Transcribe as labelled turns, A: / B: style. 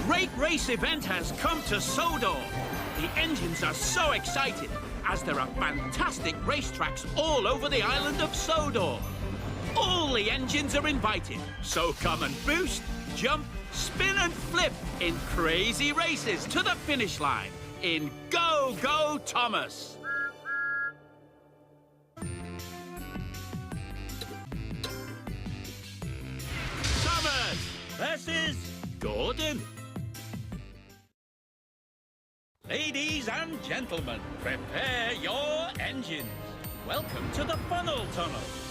A: great race event has come to Sodor. The engines are so excited as there are fantastic racetracks all over the island of Sodor. All the engines are invited, so come and boost, jump, spin and flip in crazy races to the finish line in Go Go Thomas. Thomas, this is Gordon. Ladies and gentlemen, prepare your engines. Welcome to the funnel tunnel.